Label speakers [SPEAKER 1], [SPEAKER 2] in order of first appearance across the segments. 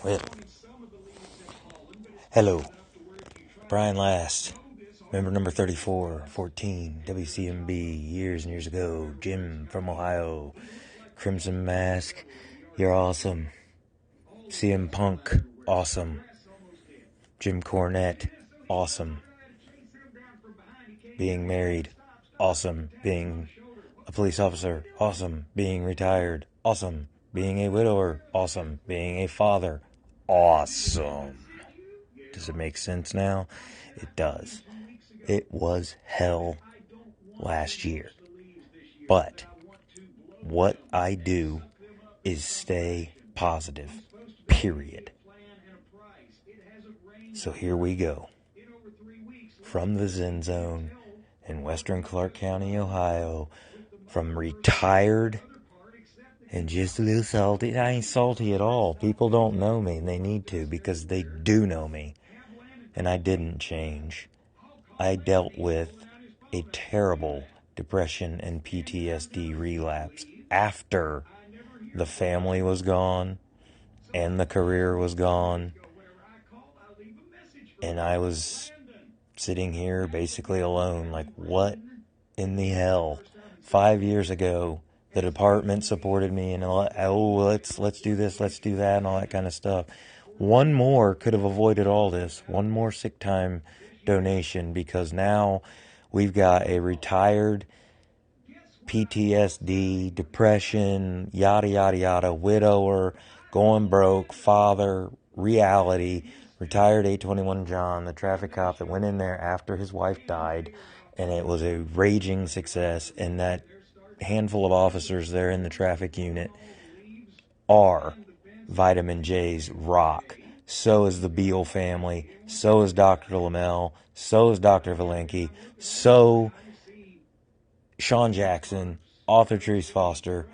[SPEAKER 1] Well, hello, Brian Last, member number 34, 14, WCMB, years and years ago, Jim from Ohio, Crimson Mask, you're awesome, CM Punk, awesome, Jim Cornette, awesome, being married, awesome, being a police officer, awesome, being retired, awesome, being a widower, awesome, being a father, awesome. Does it make sense now? It does. It was hell last year. But what I do is stay positive. Period. So here we go. From the Zen Zone in western Clark County, Ohio, from retired and just a little salty. I ain't salty at all. People don't know me, and they need to, because they do know me. And I didn't change. I dealt with a terrible depression and PTSD relapse after the family was gone and the career was gone. And I was sitting here basically alone, like, what in the hell? 5 years ago, the department supported me, and let's do this, let's do that, and all that kind of stuff. One more could have avoided all this. One more sick time donation, because now we've got a retired PTSD, depression, yada, yada, yada, widower, going broke, father, reality, retired 821 John, the traffic cop that went in there after his wife died, and it was a raging success, and that handful of officers there in the traffic unit are Vitamin J's rock. So is the Beal family. So is Dr. Lamel. So is Dr. Valenke. So Sean Jackson, Arthur Treese Foster,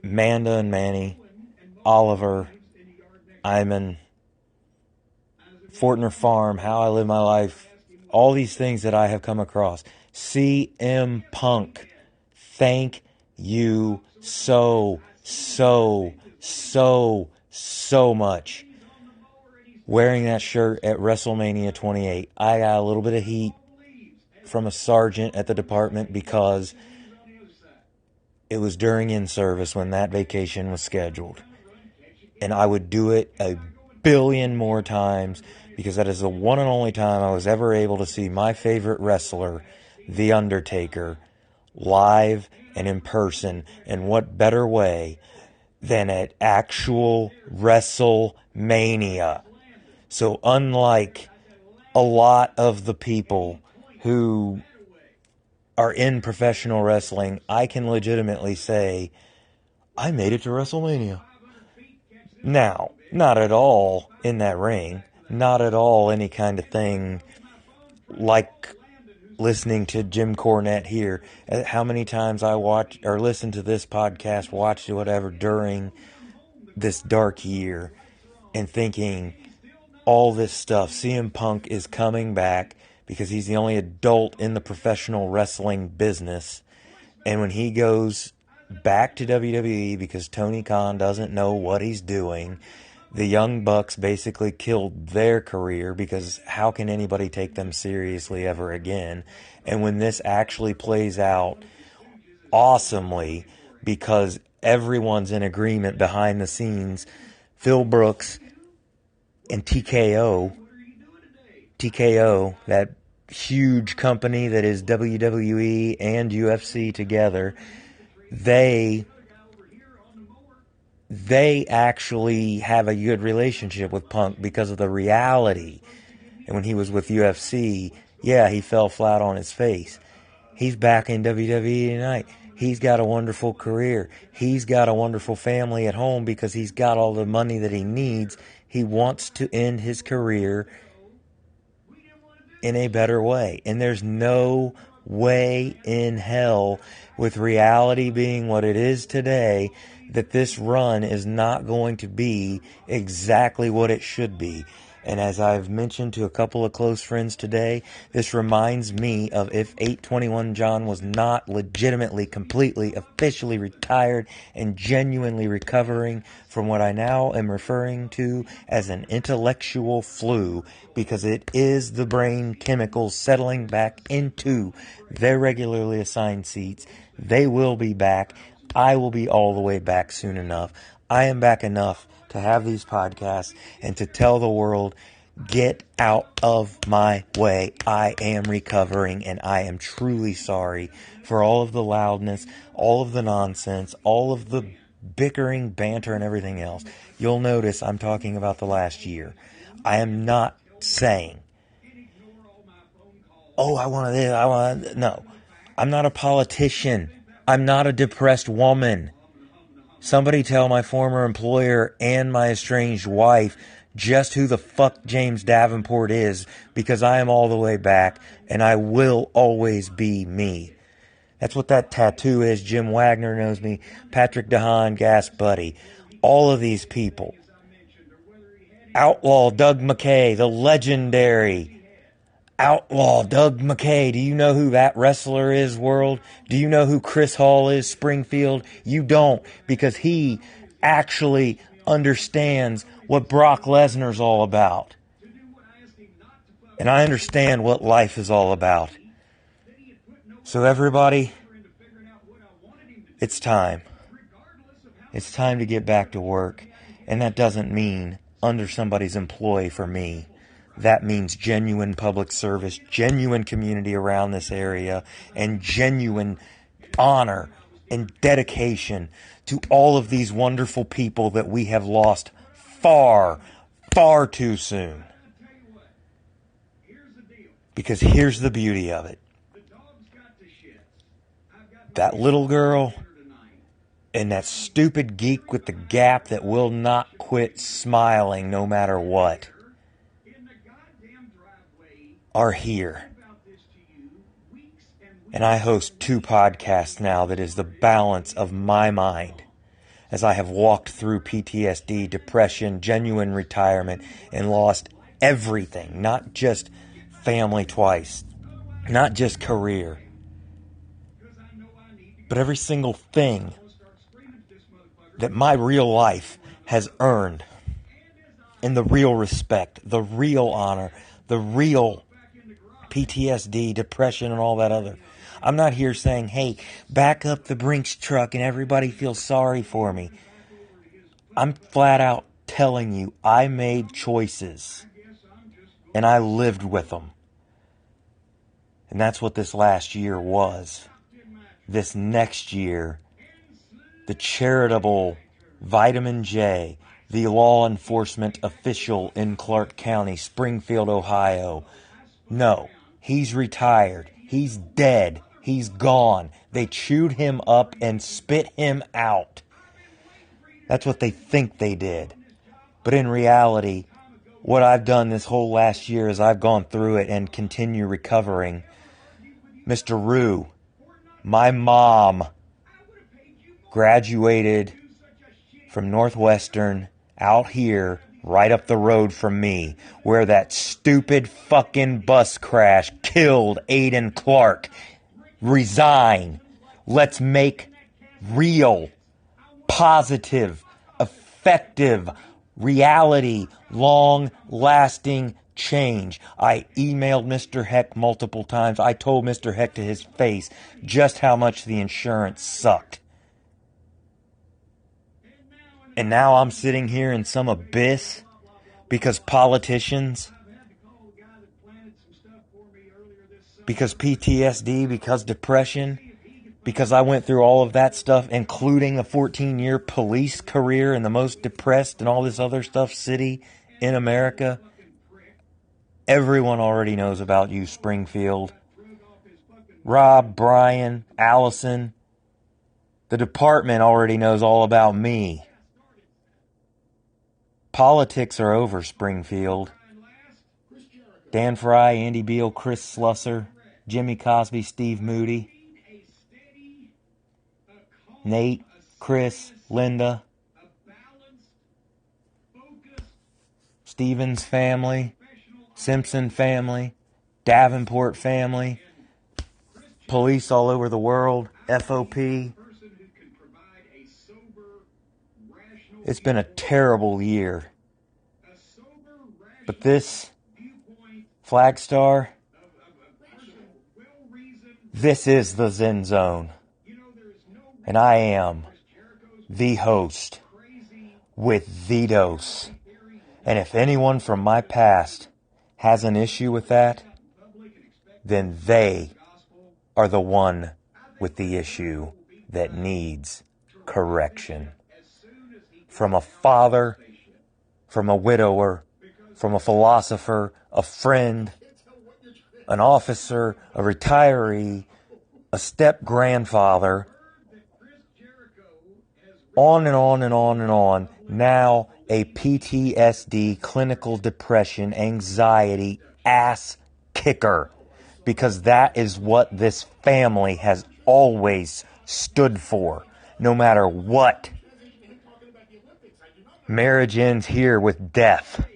[SPEAKER 1] Manda and Manny, Oliver, Iman, Fortner Farm, How I Live My Life, all these things that I have come across. CM Punk, thank you so much. Wearing that shirt at WrestleMania 28, I got a little bit of heat from a sergeant at the department because it was during in-service when that vacation was scheduled. And I would do it a billion more times, because that is the one and only time I was ever able to see my favorite wrestler, The Undertaker, live and in person. And what better way than at actual WrestleMania? So unlike a lot of the people who are in professional wrestling, I can legitimately say, I made it to WrestleMania. Now, not at all in that ring, not at all any kind of thing like listening to Jim Cornette here. How many times I watch or listen to this podcast, watched whatever during this dark year, and thinking all this stuff. CM Punk is coming back because he's the only adult in the professional wrestling business. And when he goes back to WWE because Tony Khan doesn't know what he's doing, the Young Bucks basically killed their career, because how can anybody take them seriously ever again? And when this actually plays out awesomely, because everyone's in agreement behind the scenes, Phil Brooks and TKO, that huge company that is WWE and UFC together, they actually have a good relationship with Punk because of the reality. And when he was with UFC, yeah, he fell flat on his face. He's back in WWE tonight. He's got a wonderful career. He's got a wonderful family at home because he's got all the money that he needs. He wants to end his career in a better way. And there's no way in hell, with reality being what it is today, that this run is not going to be exactly what it should be. And as I've mentioned to a couple of close friends today, this reminds me of if 821 John was not legitimately, completely, officially retired and genuinely recovering from what I now am referring to as an intellectual flu, because it is the brain chemicals settling back into their regularly assigned seats. They will be back. I will be all the way back soon enough. I am back enough to have these podcasts and to tell the world, get out of my way. I am recovering, and I am truly sorry for all of the loudness, all of the nonsense, all of the bickering, banter, and everything else. You'll notice I'm talking about the last year. I am not saying, oh, I want to, no. I'm not a politician. I'm not a depressed woman. Somebody tell my former employer and my estranged wife just who the fuck James Davenport is, because I am all the way back and I will always be me. That's what that tattoo is. Jim Wagner knows me. Patrick DeHaan, Gas Buddy. All of these people. Outlaw Doug McKay, the legendary Outlaw Doug McKay. Do you know who that wrestler is, world? Do you know who Chris Hall is, Springfield? You don't, because he actually understands what Brock Lesnar's all about. And I understand what life is all about. So everybody, it's time. It's time to get back to work. And that doesn't mean under somebody's employ for me. That means genuine public service, genuine community around this area, and genuine honor and dedication to all of these wonderful people that we have lost far, far too soon. Because here's the beauty of it. That little girl and that stupid geek with the gap that will not quit smiling no matter what are here. And I host 2 podcasts now that is the balance of my mind as I have walked through PTSD, depression, genuine retirement, and lost everything, not just family twice, not just career, but every single thing that my real life has earned, and the real respect, the real honor, the real PTSD, depression, and all that other. I'm not here saying, hey, back up the Brinks truck and everybody feels sorry for me. I'm flat out telling you, I made choices and I lived with them. And that's what this last year was. This next year, the charitable Vitamin J, the law enforcement official in Clark County, Springfield, Ohio. No, he's retired. He's dead. He's gone. They chewed him up and spit him out. That's what they think they did. But in reality, what I've done this whole last year is I've gone through it and continue recovering. Mr. Rue, my mom, graduated from Northwestern out here, right up the road from me, where that stupid fucking bus crash killed Aiden Clark. Resign. Let's make real, positive, effective, reality, long-lasting change. I emailed Mr. Heck multiple times. I told Mr. Heck to his face just how much the insurance sucked. And now I'm sitting here in some abyss because politicians, because PTSD, because depression, because I went through all of that stuff, including a 14-year police career in the most depressed and all this other stuff city in America. Everyone already knows about you, Springfield. Rob, Brian, Allison. The department already knows all about me. Politics are over, Springfield. Dan Fry, Andy Beal, Chris Slusser, Jimmy Cosby, Steve Moody, Nate, Chris, Linda. Stevens family, Simpson family, Davenport family, police all over the world, FOP. It's been a terrible year. But this Flagstar, this is the Zen Zone. And I am the host with the dose. And if anyone from my past has an issue with that, then they are the one with the issue that needs correction. From a father, from a widower, from a philosopher, a friend, an officer, a retiree, a step-grandfather, on and on and on and on. Now a PTSD, clinical depression, anxiety, ass kicker. Because that is what this family has always stood for, no matter what. Marriage ends here with death.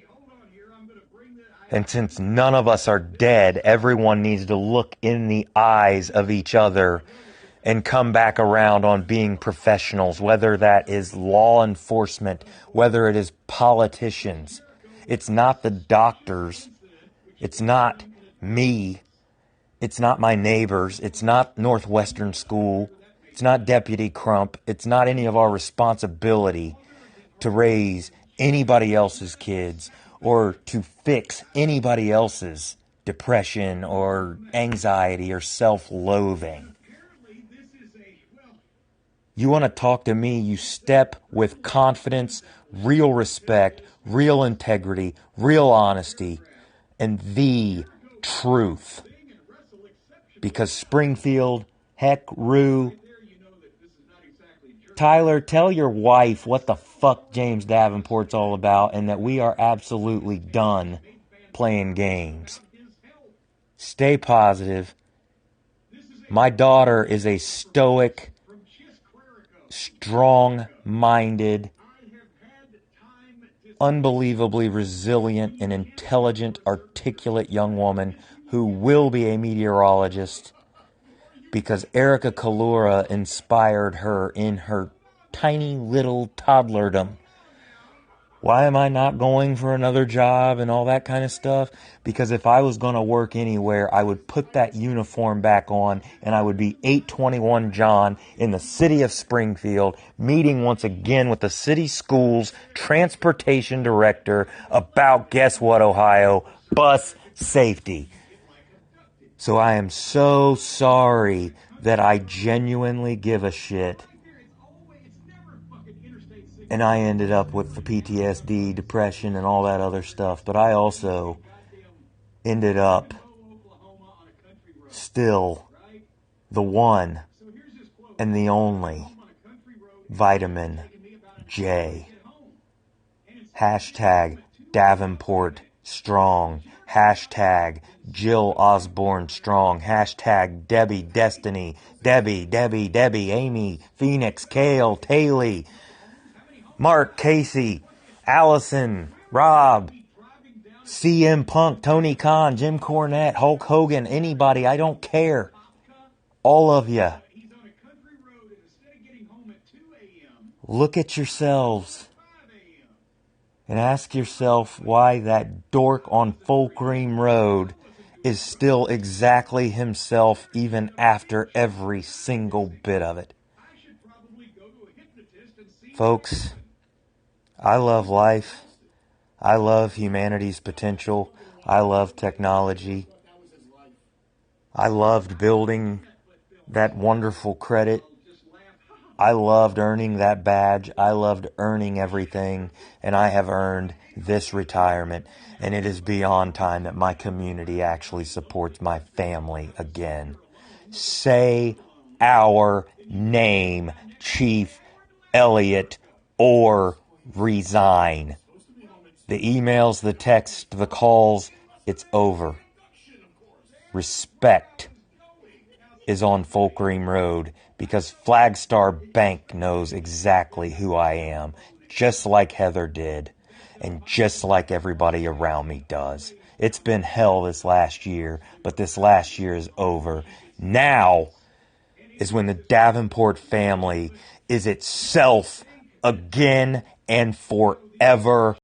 [SPEAKER 1] And since none of us are dead, everyone needs to look in the eyes of each other and come back around on being professionals, whether that is law enforcement, whether it is politicians. It's not the doctors. It's not me. It's not my neighbors. It's not Northwestern School. It's not Deputy Crump. It's not any of our responsibility to raise anybody else's kids or to fix anybody else's depression or anxiety or self-loathing. You want to talk to me, you step with confidence, real respect, real integrity, real honesty, and the truth. Because Springfield, heck, Rue, Tyler, tell your wife what the fuck James Davenport's all about and that we are absolutely done playing games. Stay positive. My daughter is a stoic, strong-minded, unbelievably resilient and intelligent, articulate young woman who will be a meteorologist because Erica Kalura inspired her in her tiny little toddlerdom. Why am I not going for another job and all that kind of stuff? Because if I was going to work anywhere, I would put that uniform back on and I would be 821 John in the city of Springfield, meeting once again with the city schools transportation director about, guess what, Ohio? Bus safety. So I am so sorry that I genuinely give a shit. And I ended up with the PTSD, depression, and all that other stuff. But I also ended up still the one and the only vitamin J. Hashtag Davenport Strong. Hashtag Jill Osborne Strong. Hashtag Debbie Destiny. Debbie, Amy, Phoenix, Kale, Taylor, Mark, Casey, Allison, Rob, CM Punk, Tony Khan, Jim Cornette, Hulk Hogan, anybody, I don't care. All of you. Look at yourselves and ask yourself why that dork on Full Cream Road is still exactly himself even after every single bit of it. Folks, I love life. I love humanity's potential. I love technology. I loved building that wonderful credit. I loved earning that badge. I loved earning everything. And I have earned this retirement. And it is beyond time that my community actually supports my family again. Say our name, Chief Elliott, or resign. The emails, the texts, the calls, it's over. Respect is on Full Cream Road because Flagstar Bank knows exactly who I am, just like Heather did. and just like everybody around me does. It's been hell this last year, but this last year is over. Now is when the Davenport family is itself again and forever.